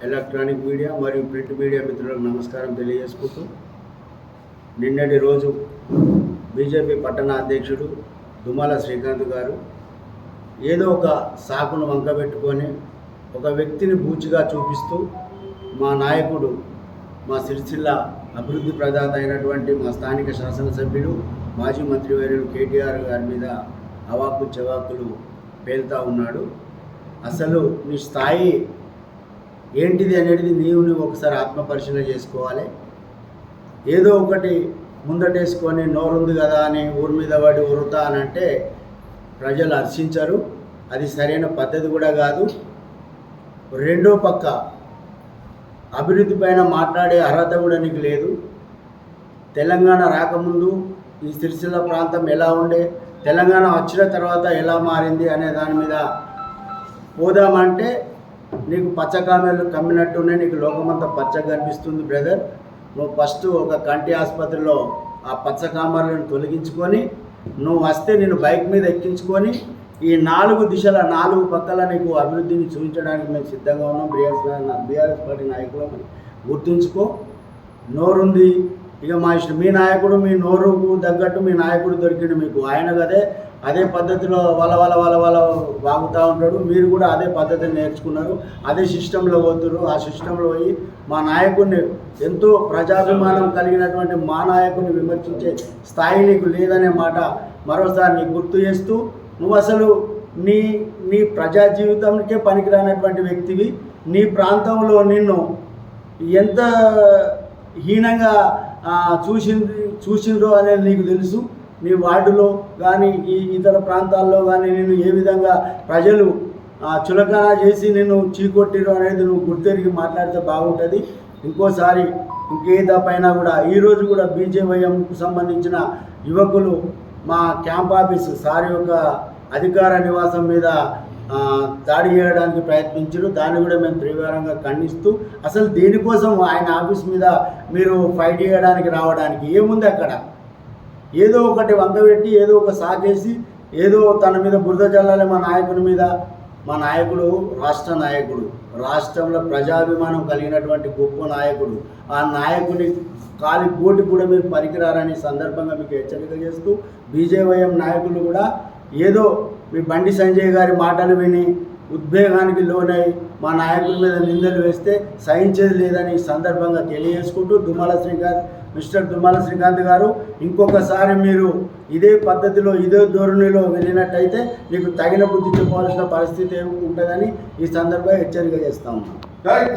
Electronic media మరియు print media మిత్రులకు నమస్కారం తెలియజేసుకుంటూ నిన్నటి రోజు బీజేపీ పట్టణ అధ్యక్షుడు దుమ్మాల శ్రీకాంత్ గారు ఏదో ఒక సాకును వంకబెట్టుకొని ఒక వ్యక్తిని బూచిగా చూపిస్తూ మా నాయకుడు మా సిరిసిల్ల అభివృద్ధి ప్రదాత అయినటువంటి మా స్థానిక శాసనసభ్యులు మాజీ మంత్రివర్యులు కేటీఆర్ గారి మీద అవాకులు చవాకులు పేలుతూ ఉన్నాడు. అసలు నీ స్థాయి ఏంటిది అనేది నీవు ఒకసారి ఆత్మపరిశీలన చేసుకోవాలి. ఏదో ఒకటి ముందటేసుకొని నోరుంది కదా అని ఊరి మీద పడి ఉరుతా అని అంటే ప్రజలు హర్షించరు. అది సరైన పద్ధతి కూడా కాదు. రెండో పక్క అభివృద్ధి పైన మాట్లాడే అర్హత కూడా నీకు లేదు. తెలంగాణ రాకముందు ఈ సిరిసిల్ల ప్రాంతం ఎలా ఉండే, తెలంగాణ వచ్చిన తర్వాత ఎలా మారింది అనే దాని మీద పోదామంటే నీకు పచ్చకామెలు కమ్మినట్టునే నీకు లోకమంతా పచ్చగా కనిపిస్తుంది బ్రదర్. నువ్వు ఫస్ట్ ఒక కంటి ఆసుపత్రిలో ఆ పచ్చకామర్లను తొలగించుకొని నువ్వు వస్తే నేను బైక్ మీద ఎక్కించుకొని ఈ 4 దిశల 4 పక్కల నీకు అభివృద్ధిని చూపించడానికి మేము సిద్ధంగా ఉన్నాం. బీఆర్ఎస్ పార్టీ నాయకులు గుర్తుంచుకో. నోరుంది ఇక మా ఇష్టం. మీ నాయకుడు మీ నోరుకు తగ్గట్టు మీ నాయకుడు దొరికిండు మీకు. ఆయన అదే పద్ధతిలో వాళ్ళ వాగుతూ ఉంటాడు. మీరు కూడా అదే పద్ధతిని నేర్చుకున్నారు, అదే సిస్టంలో పోతున్నారు. ఆ సిస్టంలో పోయి మా నాయకుడిని, ఎంతో ప్రజాభిమానం కలిగినటువంటి మా నాయకుడిని విమర్శించే స్థాయి నీకు లేదనే మాట మరోసారి నీకు గుర్తు చేస్తూ, నువ్వు అసలు నీ ప్రజా జీవితంకే పనికిరానటువంటి వ్యక్తివి. నీ ప్రాంతంలో నిన్ను ఎంత హీనంగా చూసిండ్రో అనేది నీకు తెలుసు. నీ వార్డులో కానీ ఈ ఇతర ప్రాంతాల్లో కానీ నిన్ను ఏ విధంగా ప్రజలు చులకన చేసి నిన్ను చీకొట్టిరు అనేది నువ్వు గుర్తెరిగి మాట్లాడితే బాగుంటుంది. ఇంకోసారి ఇంకే తప్పైనా కూడా ఈరోజు కూడా బీజేవైఎంకు సంబంధించిన యువకులు మా క్యాంప్ ఆఫీస్ సార్ యొక్క అధికార నివాసం మీద దాడి చేయడానికి ప్రయత్నించారు. దాన్ని కూడా మేము తీవ్రంగా ఖండిస్తూ, అసలు దేనికోసం ఆయన ఆఫీస్ మీద మీరు ఫైట్ చేయడానికి రావడానికి ఏముంది అక్కడ? ఏదో ఒకటి వంకబెట్టి ఏదో ఒక సాగేసి ఏదో తన మీద బురద జల్లాలి మా నాయకుని మీద. మా నాయకుడు రాష్ట్ర నాయకుడు, రాష్ట్రంలో ప్రజాభిమానం కలిగినటువంటి గొప్ప నాయకుడు. ఆ నాయకుని కాలి పోటీ కూడా మీరు పనికిరారని సందర్భంగా మీకు హెచ్చరిక చేస్తూ, బీజేవైఎం నాయకులు కూడా ఏదో మీ బండి సంజయ్ గారి మాటలు విని ఉద్వేగానికి లోనై మా నాయకుల మీద నిందలు వేస్తే సహించేది లేదని ఈ సందర్భంగా తెలియజేసుకుంటూ, మిస్టర్ దుమ్మాల శ్రీకాంత్ గారు ఇంకొకసారి మీరు ఇదే పద్ధతిలో ఇదే ధోరణిలో వెళ్ళినట్టయితే మీకు తగిన బుద్ధి చెప్పవలసిన పరిస్థితి ఉంటుందని ఈ సందర్భంగా హెచ్చరిక చేస్తా ఉన్నాం.